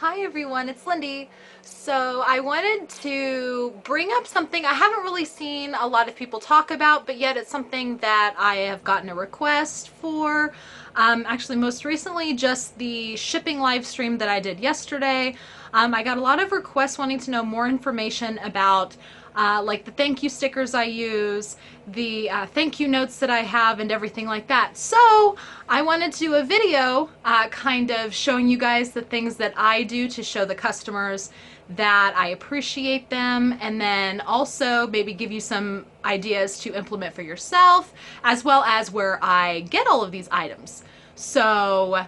Hi everyone, it's Lindy. So I wanted to bring up something I haven't really seen a lot of people talk about, but yet it's something that I have gotten a request for. Actually, most recently, just the shipping live stream that I did yesterday. I got a lot of requests wanting to know more information about like the thank you stickers I use, the thank you notes that I have, and everything like that. So I wanted to do a video kind of showing you guys the things that I do to show the customers that I appreciate them, and then also maybe give you some ideas to implement for yourself, as well as where I get all of these items. So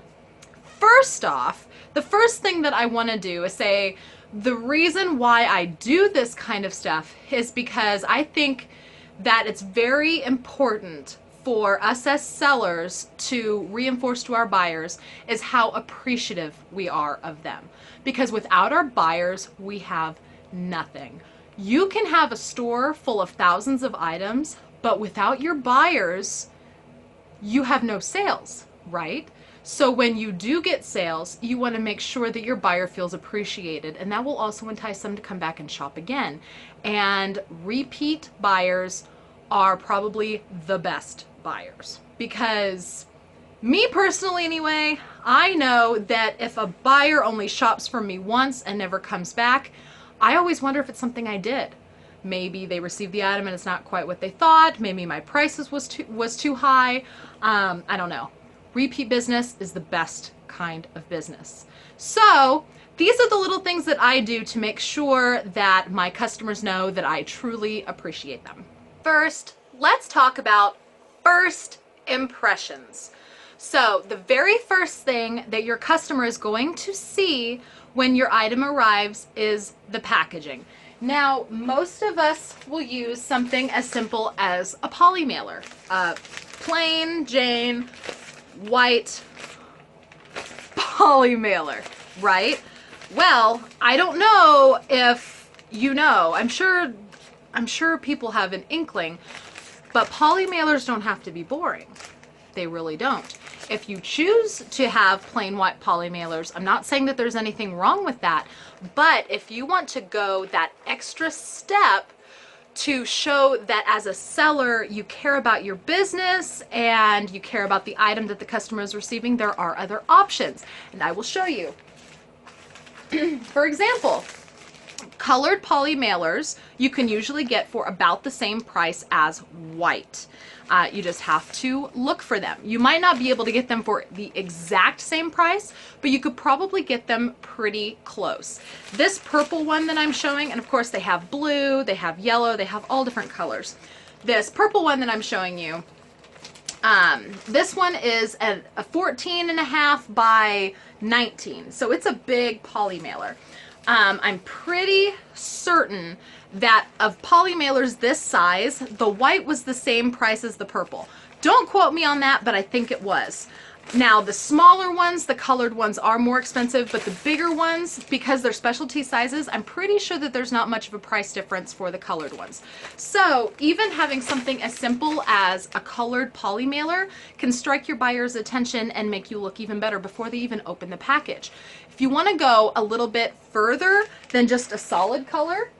first off, the first thing that I want to do is say the reason why I do this kind of stuff is because I think that it's very important for us as sellers to reinforce to our buyers is how appreciative we are of them. Because without our buyers, we have nothing. You can have a store full of thousands of items, but without your buyers, you have no sales, right? So when you do get sales, you want to make sure that your buyer feels appreciated, and that will also entice them to come back and shop again. And repeat buyers are probably the best buyers, because me personally anyway, I know that if a buyer only shops from me once and never comes back, I always wonder if it's something I did. Maybe they received the item and it's not quite what they thought. Maybe my prices was too high. I don't know. Repeat business is the best kind of business. So these are the little things that I do to make sure that my customers know that I truly appreciate them. First, let's talk about first impressions. So the very first thing that your customer is going to see when your item arrives is the packaging. Now, most of us will use something as simple as a poly mailer, plain Jane white poly mailer, right? Well, I don't know if you know, I'm sure people have an inkling, but poly mailers don't have to be boring. They really don't. If you choose to have plain white poly mailers, I'm not saying that there's anything wrong with that, but if you want to go that extra step to show that as a seller you care about your business and you care about the item that the customer is receiving, there are other options, and I will show you. For example, colored poly mailers you can usually get for about the same price as white. You just have to look for them. You might not be able to get them for the exact same price, but you could probably get them pretty close. This purple one that I'm showing, and of course they have blue, they have yellow, they have all different colors. This purple one that I'm showing you, this one is a 14.5 by 19, so it's a big poly mailer. I'm pretty certain that of poly mailers this size, the white was the same price as the purple. Don't quote me on that, but I think it was. Now, the smaller ones, the colored ones, are more expensive, but the bigger ones, because they're specialty sizes, I'm pretty sure that there's not much of a price difference for the colored ones. So even having something as simple as a colored poly mailer can strike your buyer's attention and make you look even better before they even open the package. If you want to go a little bit further than just a solid color,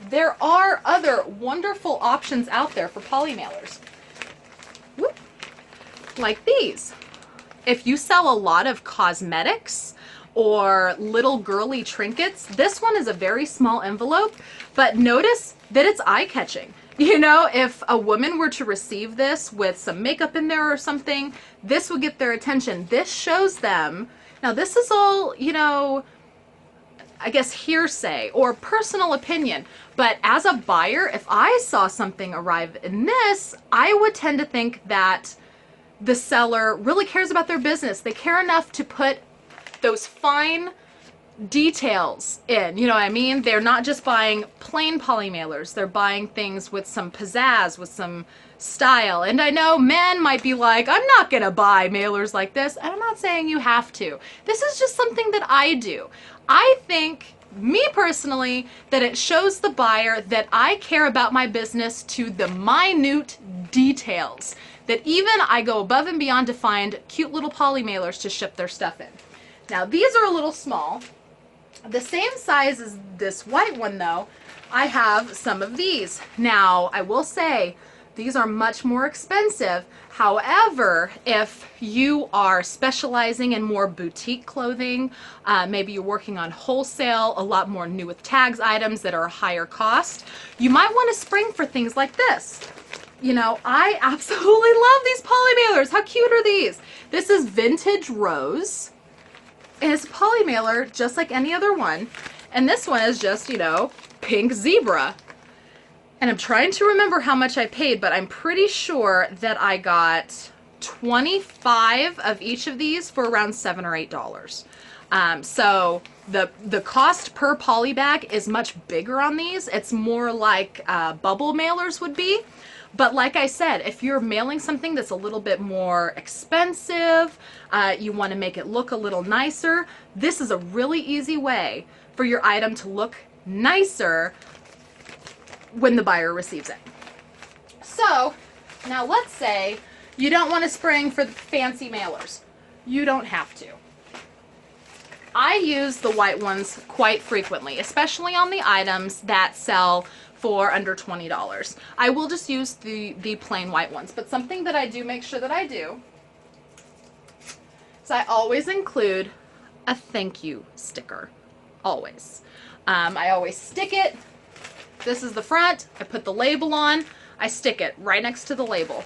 there are other wonderful options out there for poly mailers. Whoop. Like these. If you sell a lot of cosmetics or little girly trinkets, this one is a very small envelope, but notice that it's eye-catching. You know, if a woman were to receive this with some makeup in there or something, this would get their attention. This shows them, now this is all, you know, I guess hearsay or personal opinion, but as a buyer, if I saw something arrive in this, I would tend to think that the seller really cares about their business. They care enough to put those fine details in, you know what I mean? They're not just buying plain poly mailers, they're buying things with some pizzazz, with some style. And I know men might be like, I'm not gonna buy mailers like this, and I'm not saying you have to. This is just something that I do. I think, me personally, that it shows the buyer that I care about my business to the minute details, that even I go above and beyond to find cute little poly mailers to ship their stuff in. Now these are a little small. The same size as this white one though, I have some of these. Now I will say these are much more expensive. However, if you are specializing in more boutique clothing, maybe you're working on wholesale, a lot more new with tags items that are a higher cost, you might want to spring for things like this. You know, I absolutely love these poly mailers. How cute are these? This is Vintage Rose. And it's a poly mailer just like any other one. And this one is just, you know, Pink Zebra. And I'm trying to remember how much I paid, but I'm pretty sure that I got 25 of each of these for around $7 or $8. So the cost per poly bag is much bigger on these. It's more like bubble mailers would be. But like I said, if you're mailing something that's a little bit more expensive, you want to make it look a little nicer, this is a really easy way for your item to look nicer when the buyer receives it. So now let's say you don't want to spring for the fancy mailers. You don't have to. I use the white ones quite frequently, especially on the items that sell for under $20. I will just use the plain white ones, but something that I do make sure that I do is I always include a thank you sticker. Always. I always stick it. This is the front. I put the label on. I stick it right next to the label.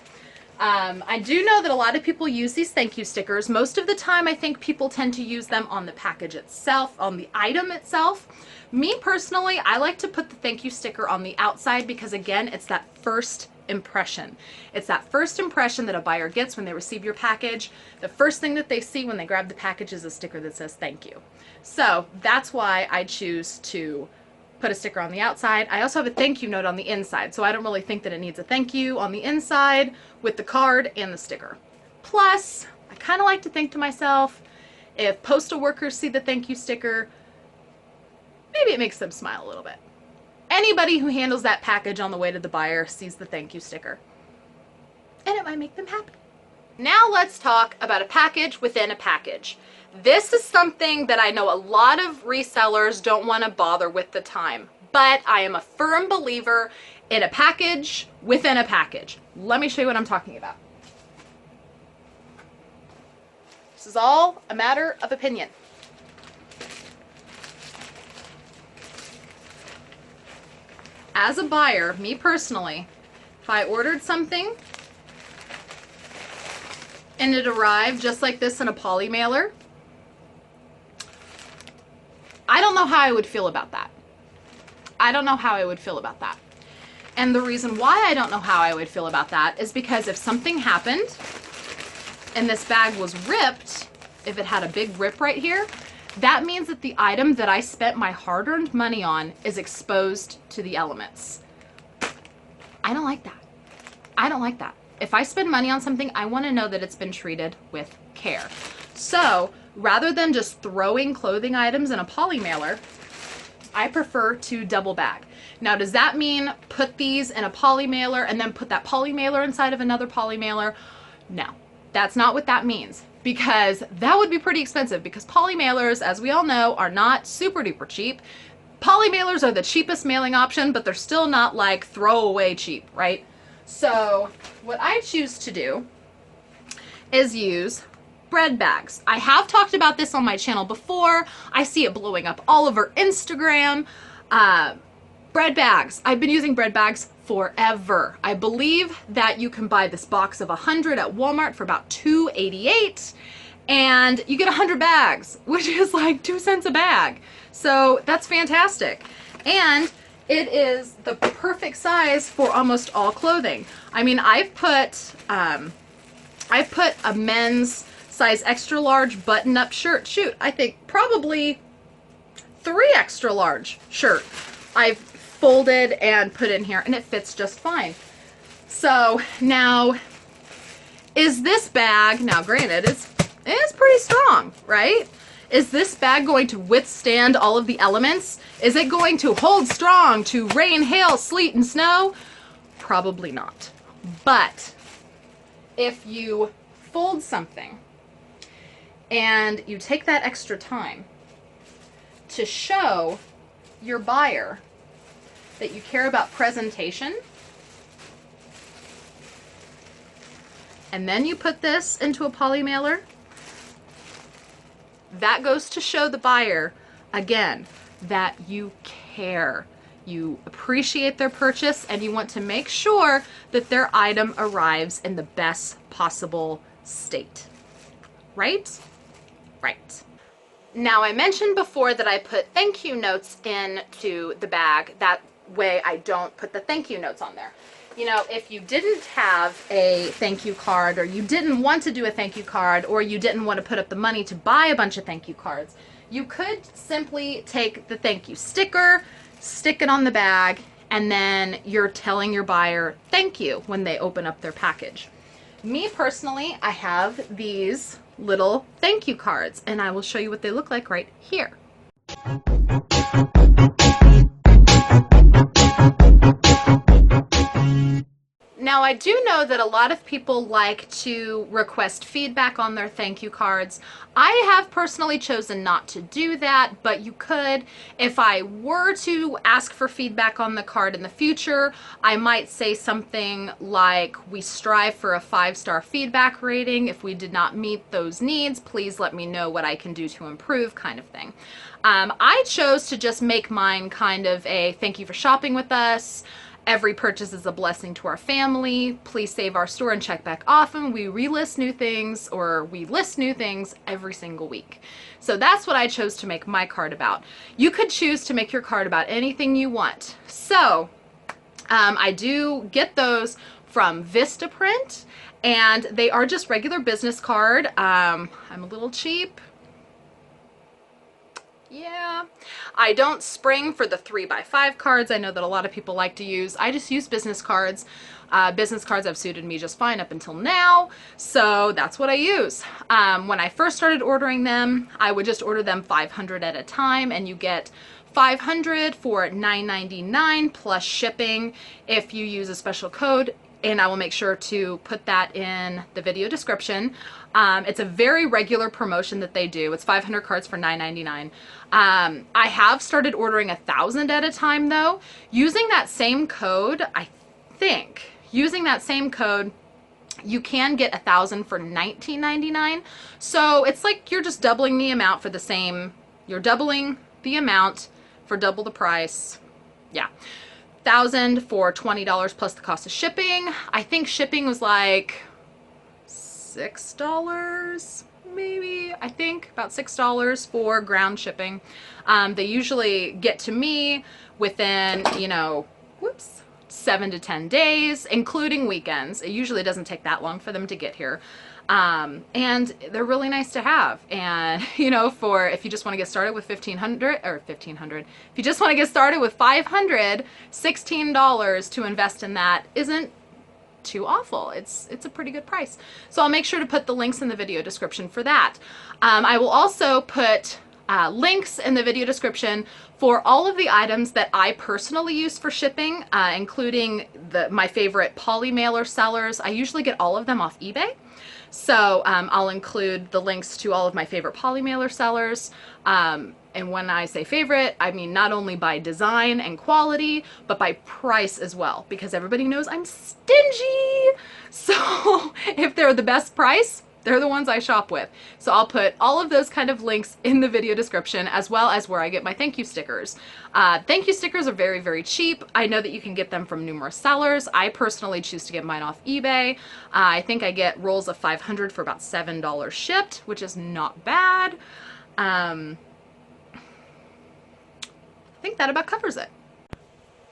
I do know that a lot of people use these thank you stickers. Most of the time, I think people tend to use them on the package itself, on the item itself. Me personally, I like to put the thank you sticker on the outside because, again, it's that first impression. It's that first impression that a buyer gets when they receive your package. The first thing that they see when they grab the package is a sticker that says thank you. So that's why I choose to put a sticker on the outside. I also have a thank you note on the inside, so I don't really think that it needs a thank you on the inside with the card and the sticker. Plus, I kind of like to think to myself, if postal workers see the thank you sticker, maybe it makes them smile a little bit. Anybody who handles that package on the way to the buyer sees the thank you sticker, and it might make them happy. Now let's talk about a package within a package. This is something that I know a lot of resellers don't want to bother with the time, but I am a firm believer in a package within a package. Let me show you what I'm talking about. This is all a matter of opinion. As a buyer, me personally, if I ordered something and it arrived just like this in a poly mailer, I don't know how I would feel about that. I don't know how I would feel about that. And the reason why I don't know how I would feel about that is because if something happened and this bag was ripped, if it had a big rip right here, that means that the item that I spent my hard-earned money on is exposed to the elements. I don't like that. I don't like that. If I spend money on something, I want to know that it's been treated with care. So rather than just throwing clothing items in a poly mailer, I prefer to double bag. Now, does that mean put these in a poly mailer and then put that poly mailer inside of another poly mailer? No, that's not what that means, because that would be pretty expensive, because poly mailers, as we all know, are not super duper cheap. Poly mailers are the cheapest mailing option, but they're still not like throwaway cheap, right? So what I choose to do is use bread bags. I have talked about this on my channel before. I see it blowing up all over Instagram. Bread bags. I've been using bread bags forever. I believe that you can buy this box of 100 at Walmart for about $2.88, and you get 100 bags, which is like 2 cents a bag. So that's fantastic. And it is the perfect size for almost all clothing. I mean, I've put a men's size extra large button-up shirt. Shoot, I think probably 3 extra large shirt I've folded and put in here, and it fits just fine. So now, is this bag, now granted, it's pretty strong, right? Is this bag going to withstand all of the elements? Is it going to hold strong to rain, hail, sleet, and snow? Probably not. But if you fold something and you take that extra time to show your buyer that you care about presentation, and then you put this into a poly mailer, that goes to show the buyer, again, that you care. You appreciate their purchase and you want to make sure that their item arrives in the best possible state. Right? Right. Now, I mentioned before that I put thank you notes into the bag. That way I don't put the thank you notes on there. You know, if you didn't have a thank you card, or you didn't want to do a thank you card, or you didn't want to put up the money to buy a bunch of thank you cards, you could simply take the thank you sticker, stick it on the bag, and then you're telling your buyer thank you when they open up their package. Me personally, I have these little thank you cards, and I will show you what they look like right here. Now, I do know that a lot of people like to request feedback on their thank you cards. I have personally chosen not to do that, but you could. If I were to ask for feedback on the card in the future, I might say something like, we strive for a 5-star feedback rating. If we did not meet those needs, please let me know what I can do to improve, kind of thing. I chose to just make mine kind of a thank you for shopping with us. Every purchase is a blessing to our family. Please save our store and check back often. We relist new things, or we list new things every single week. So that's what I chose to make my card about. You could choose to make your card about anything you want. So I do get those from Vistaprint, and they are just regular business card. I'm a little cheap. Yeah, I don't spring for the 3x5 cards. I know that a lot of people like to use. I just use business cards. Business cards have suited me just fine up until now, so that's what I use. When I first started ordering them, I would just order them 500 at a time, and you get 500 for $9.99 plus shipping if you use a special code, and I will make sure to put that in the video description. It's a very regular promotion that they do. It's 500 cards for $9.99. I have started ordering 1,000 at a time though. Using that same code, I think, using that same code, you can get 1,000 for $19.99. So it's like you're just doubling the amount for the same, you're doubling the amount for double the price. Yeah. 1,000 for $20 plus the cost of shipping. I think shipping was like $6, maybe. I think about $6 for ground shipping. They usually get to me within, you know, 7 to 10 days, including weekends. It usually doesn't take that long for them to get here. And they're really nice to have. And, you know, for, if you just want to get started with if you just want to get started with 500, $16 to invest in that isn't too awful. It's a pretty good price. So I'll make sure to put the links in the video description for that. I will also put links in the video description for all of the items that I personally use for shipping, including my favorite poly mailer sellers. I usually get all of them off eBay. So I'll include the links to all of my favorite poly mailer sellers. And when I say favorite, I mean not only by design and quality, but by price as well, because everybody knows I'm stingy. So if they're the best price, they're the ones I shop with. So I'll put all of those kind of links in the video description, as well as where I get my thank you stickers. Thank you stickers are very, very cheap. I know that you can get them from numerous sellers. I personally choose to get mine off eBay. I think I get rolls of 500 for about $7 shipped, which is not bad. I think that about covers it.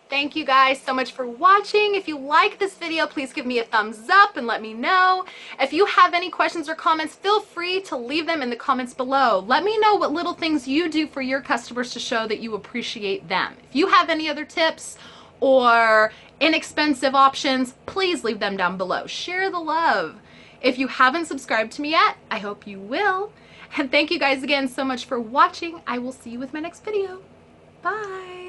Thank you guys so much for watching. If you like this video, please give me a thumbs up and let me know. If you have any questions or comments, feel free to leave them in the comments below. Let me know what little things you do for your customers to show that you appreciate them. If you have any other tips or inexpensive options, please leave them down below. Share the love. If you haven't subscribed to me yet, I hope you will. And thank you guys again so much for watching. I will see you with my next video. Bye.